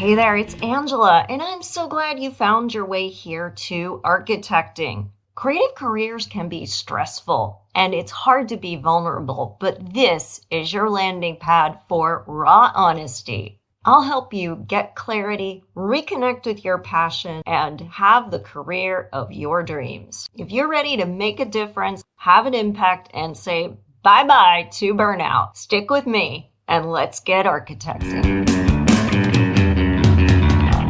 Hey there, it's Angela, and I'm so glad you found your way here to architecting. Creative careers can be stressful, and it's hard to be vulnerable, but this is your landing pad for raw honesty. I'll help you get clarity, reconnect with your passion, and have the career of your dreams. If you're ready to make a difference, have an impact, and say bye-bye to burnout, stick with me, and let's get architecting.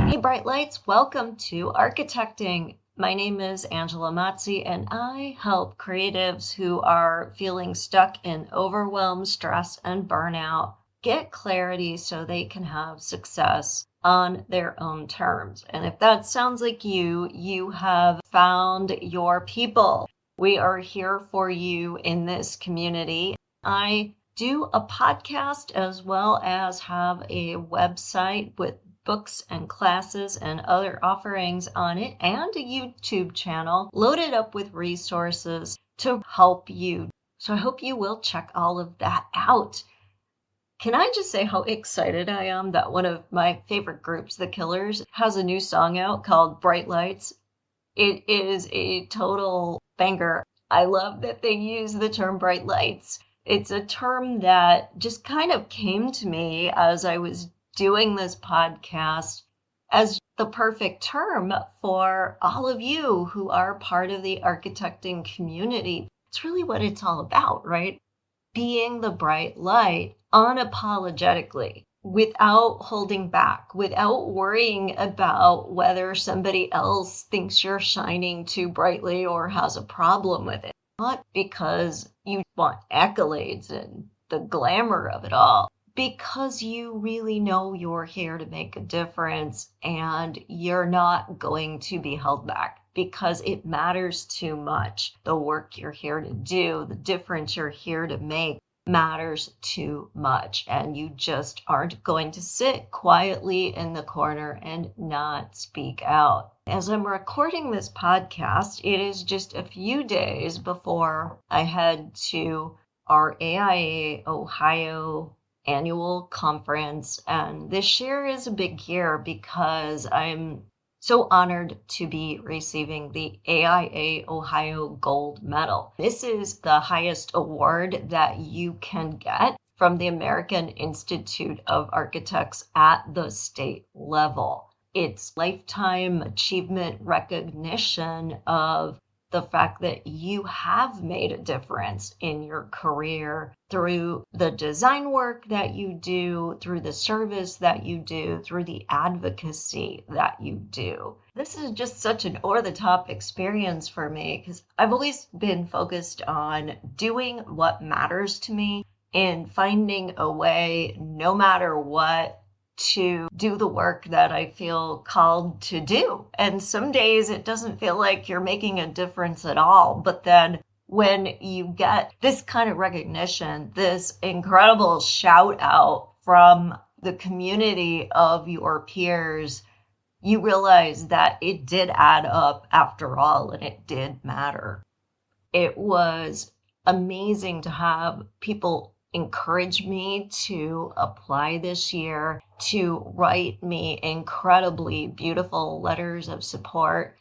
Hey Bright Lights, welcome to Architecting. My name is Angela Mazzi and I help creatives who are feeling stuck in overwhelm, stress, and burnout get clarity so they can have success on their own terms. And if that sounds like you have found your people. We are here for you in this community. I do a podcast as well as have a website with books and classes and other offerings on it, and a YouTube channel loaded up with resources to help you. So I hope you will check all of that out. Can I just say how excited I am that one of my favorite groups, The Killers, has a new song out called Bright Lights. It is a total banger. I love that they use the term bright lights. It's a term that just kind of came to me as I was doing this podcast as the perfect term for all of you who are part of the architecting community. It's really what it's all about, right? Being the bright light unapologetically, without holding back, without worrying about whether somebody else thinks you're shining too brightly or has a problem with it. Not because you want accolades and the glamour of it all, because you really know you're here to make a difference and you're not going to be held back because it matters too much. The work you're here to do, the difference you're here to make matters too much, and you just aren't going to sit quietly in the corner and not speak out. As I'm recording this podcast, it is just a few days before I head to our AIA Ohio annual conference, and this year is a big year because I'm so honored to be receiving the AIA Ohio Gold Medal. This is the highest award that you can get from the American Institute of Architects at the state level. It's lifetime achievement recognition of the fact that you have made a difference in your career through the design work that you do, through the service that you do, through the advocacy that you do. This is just such an over-the-top experience for me because I've always been focused on doing what matters to me and finding a way, no matter what, to do the work that I feel called to do. And some days it doesn't feel like you're making a difference at all. But then when you get this kind of recognition, this incredible shout out from the community of your peers, you realize that it did add up after all, and it did matter. It was amazing to have people encourage me to apply this year, to write me incredibly beautiful letters of support.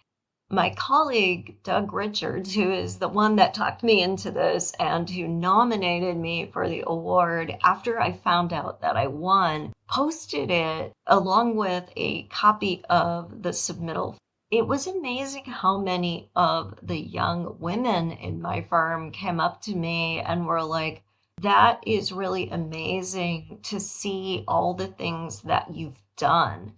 My colleague, Doug Richards, who is the one that talked me into this and who nominated me for the award after I found out that I won, posted it along with a copy of the submittal. It was amazing how many of the young women in my firm came up to me and were like, "That is really amazing to see all the things that you've done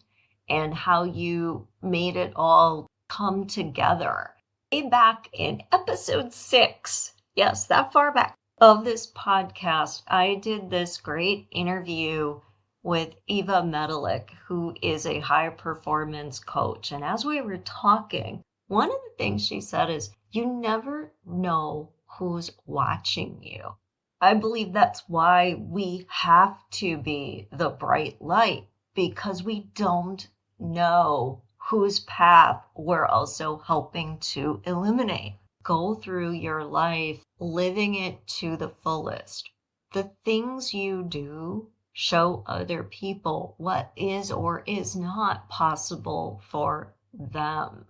and how you made it all come together." Way back in episode 6, yes, that far back of this podcast, I did this great interview with Eva Medilick, who is a high performance coach. And as we were talking, one of the things she said is, you never know who's watching you. I believe that's why we have to be the bright light, because we don't know whose path we're also helping to illuminate. Go through your life living it to the fullest. The things you do show other people what is or is not possible for them.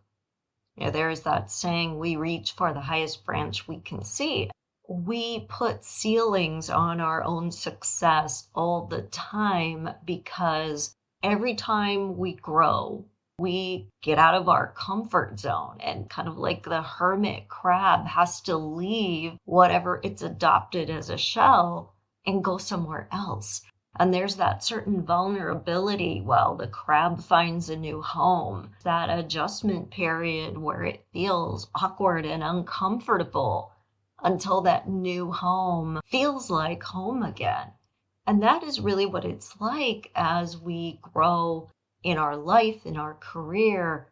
There's that saying, we reach for the highest branch we can see. We put ceilings on our own success all the time because every time we grow, we get out of our comfort zone, and kind of like the hermit crab has to leave whatever it's adopted as a shell and go somewhere else. And there's that certain vulnerability while the crab finds a new home, that adjustment period where it feels awkward and uncomfortable until that new home feels like home again. And that is really what it's like as we grow in our life, in our career.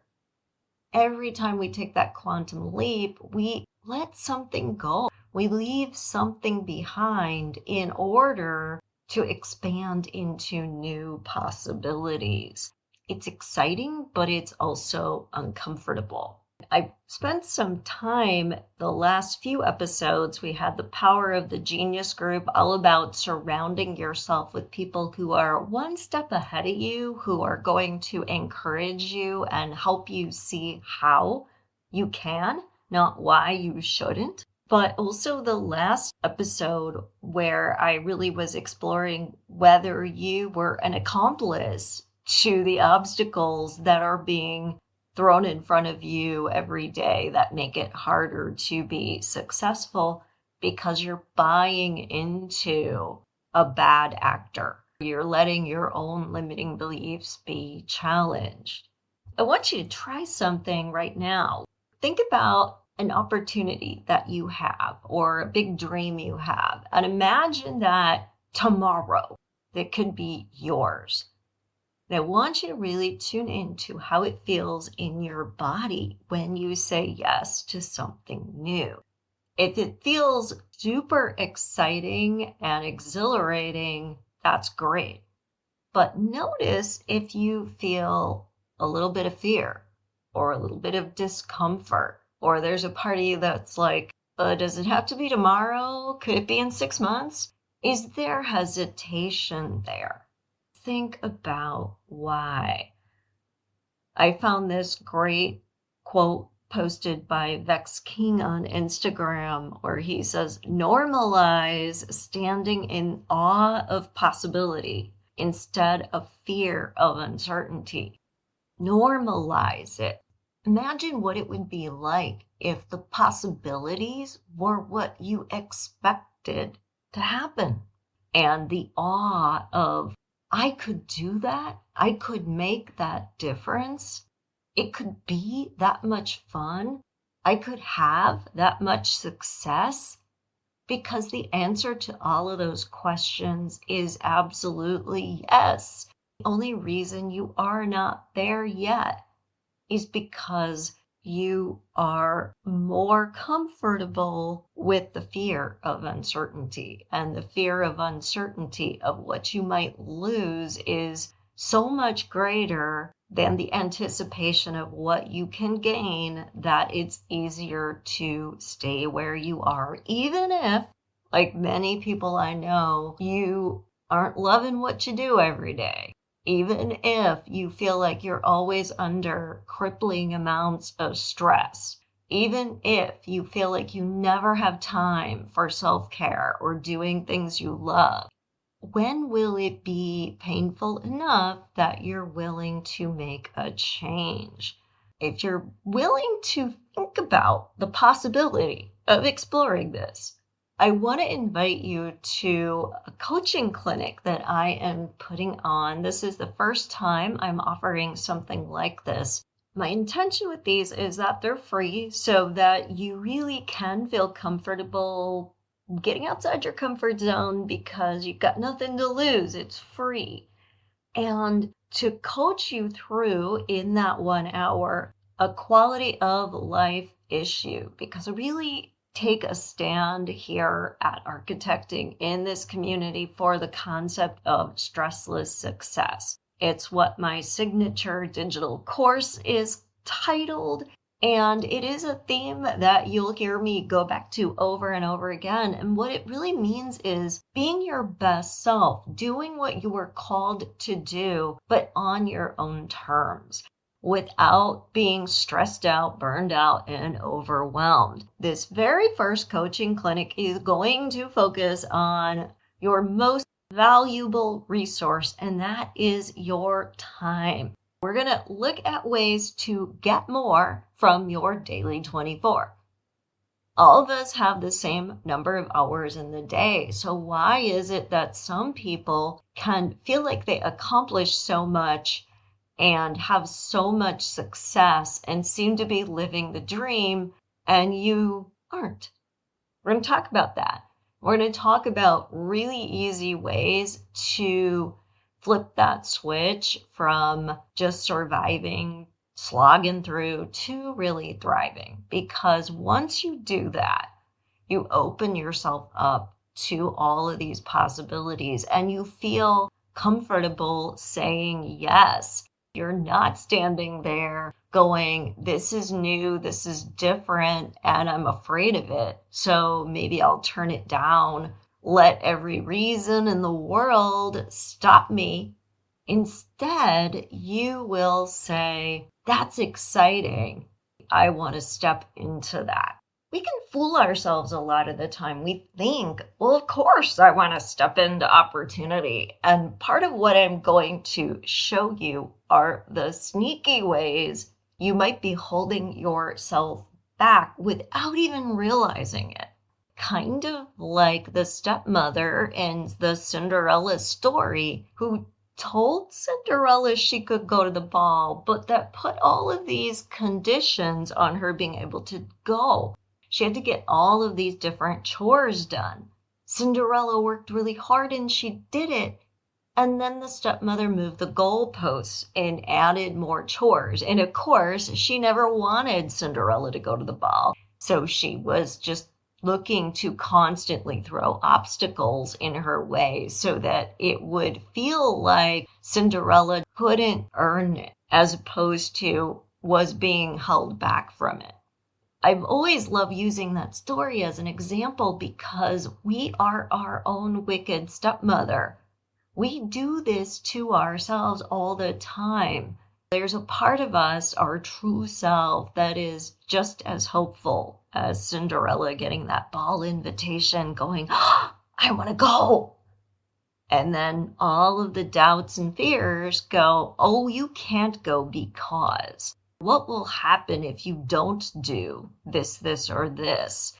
Every time we take that quantum leap, we let something go. We leave something behind in order to expand into new possibilities. It's exciting, but it's also uncomfortable. I've spent some time, the last few episodes, we had the Power of the Genius group, all about surrounding yourself with people who are one step ahead of you, who are going to encourage you and help you see how you can, not why you shouldn't. But also the last episode where I really was exploring whether you were an accomplice to the obstacles that are being thrown in front of you every day that make it harder to be successful because you're buying into a bad actor. You're letting your own limiting beliefs be challenged. I want you to try something right now. Think about an opportunity that you have or a big dream you have, and imagine that tomorrow that could be yours. And I want you to really tune into how it feels in your body when you say yes to something new. If it feels super exciting and exhilarating, that's great. But notice if you feel a little bit of fear or a little bit of discomfort, or there's a party that's like, does it have to be tomorrow? Could it be in 6 months? Is there hesitation there? Think about why. I found this great quote posted by Vex King on Instagram where he says, normalize standing in awe of possibility instead of fear of uncertainty. Normalize it. Imagine what it would be like if the possibilities were what you expected to happen. And the awe of, I could do that. I could make that difference. It could be that much fun. I could have that much success. Because the answer to all of those questions is absolutely yes. The only reason you are not there yet is because you are more comfortable with the fear of uncertainty. And the fear of uncertainty of what you might lose is so much greater than the anticipation of what you can gain that it's easier to stay where you are, even if, like many people I know, you aren't loving what you do every day. Even if you feel like you're always under crippling amounts of stress, even if you feel like you never have time for self-care or doing things you love, when will it be painful enough that you're willing to make a change? If you're willing to think about the possibility of exploring this, I want to invite you to a coaching clinic that I am putting on. This is the first time I'm offering something like this. My intention with these is that they're free so that you really can feel comfortable getting outside your comfort zone because you've got nothing to lose. It's free. And to coach you through in that 1 hour a quality of life issue, because I really take a stand here at Architecting in this community for the concept of stressless success. It's what my signature digital course is titled. And it is a theme that you'll hear me go back to over and over again. And what it really means is being your best self, doing what you were called to do, but on your own terms, without being stressed out, burned out, and overwhelmed. This very first coaching clinic is going to focus on your most valuable resource, and that is your time. We're going to look at ways to get more from your daily 24. All of us have the same number of hours in the day. So why is it that some people can feel like they accomplish so much and have so much success and seem to be living the dream, and you aren't? We're going to talk about that. We're going to talk about really easy ways to flip that switch from just surviving, slogging through, to really thriving. Because once you do that, you open yourself up to all of these possibilities and you feel comfortable saying yes. You're not standing there going, this is new, this is different, and I'm afraid of it, so maybe I'll turn it down. Let every reason in the world stop me. Instead, you will say, that's exciting. I want to step into that. We can fool ourselves a lot of the time. We think, well, of course, I want to step into opportunity. And part of what I'm going to show you are the sneaky ways you might be holding yourself back without even realizing it. Kind of like the stepmother in the Cinderella story who told Cinderella she could go to the ball, but that put all of these conditions on her being able to go. She had to get all of these different chores done. Cinderella worked really hard and she did it. And then the stepmother moved the goalposts and added more chores. And of course, she never wanted Cinderella to go to the ball. So she was just looking to constantly throw obstacles in her way so that it would feel like Cinderella couldn't earn it, as opposed to was being held back from it. I've always loved using that story as an example because we are our own wicked stepmother. We do this to ourselves all the time. There's a part of us, our true self, that is just as hopeful as Cinderella getting that ball invitation, going, oh, I want to go. And then all of the doubts and fears go, oh, you can't go because. What will happen if you don't do this, or this?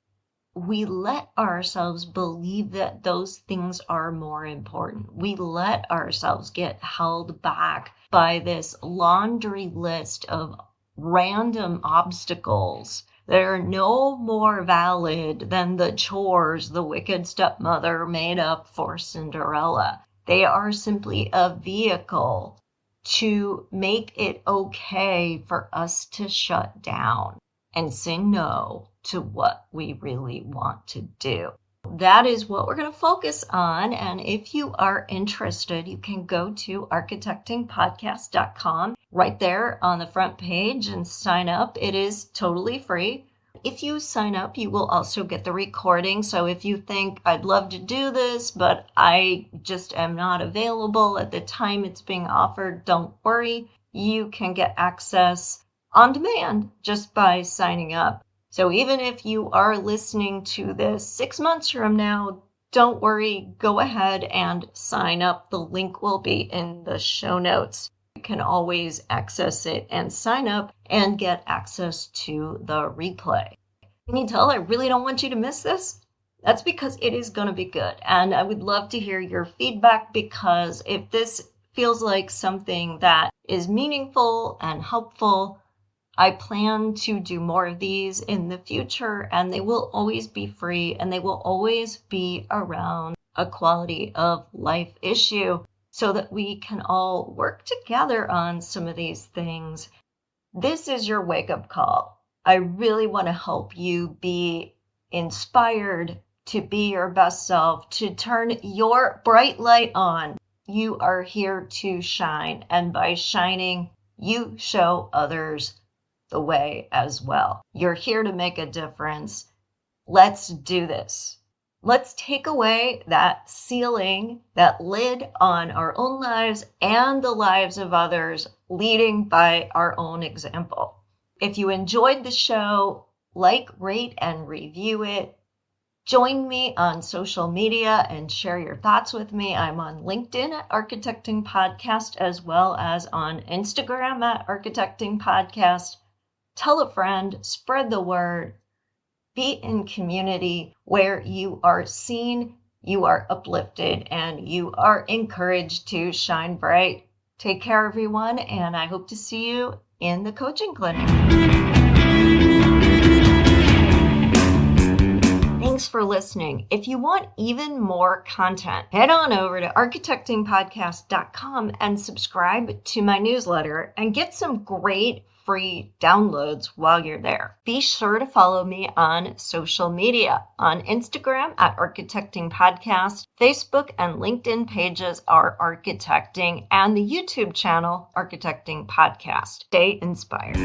We let ourselves believe that those things are more important. We let ourselves get held back by this laundry list of random obstacles that are no more valid than the chores the wicked stepmother made up for Cinderella. They are simply a vehicle to make it okay for us to shut down and say no to what we really want to do. That is what we're going to focus on. And if you are interested, you can go to architectingpodcast.com right there on the front page and sign up. It is totally free. If you sign up, you will also get the recording. So if you think I'd love to do this, but I just am not available at the time it's being offered, don't worry. You can get access on demand just by signing up. So even if you are listening to this 6 months from now, don't worry, go ahead and sign up. The link will be in the show notes. You can always access it and sign up and get access to the replay. Can you tell I really don't want you to miss this? That's because it is going to be good. And I would love to hear your feedback, because if this feels like something that is meaningful and helpful, I plan to do more of these in the future, and they will always be free, and they will always be around a quality of life issue so that we can all work together on some of these things. This is your wake-up call. I really want to help you be inspired to be your best self, to turn your bright light on. You are here to shine, and by shining, you show others the way as well. You're here to make a difference. Let's do this. Let's take away that ceiling, that lid on our own lives and the lives of others, leading by our own example. If you enjoyed the show, like, rate, and review it. Join me on social media and share your thoughts with me. I'm on LinkedIn at Architecting Podcast, as well as on Instagram at Architecting Podcast. Tell a friend, spread the word. Be in community where you are seen, you are uplifted, and you are encouraged to shine bright. Take care, everyone, and I hope to see you in the coaching clinic. Thanks for listening. If you want even more content, head on over to architectingpodcast.com and subscribe to my newsletter and get some great free downloads while you're there. Be sure to follow me on social media. On Instagram at Architecting Podcast, Facebook and LinkedIn pages are Architecting, and the YouTube channel Architecting Podcast. Stay inspired.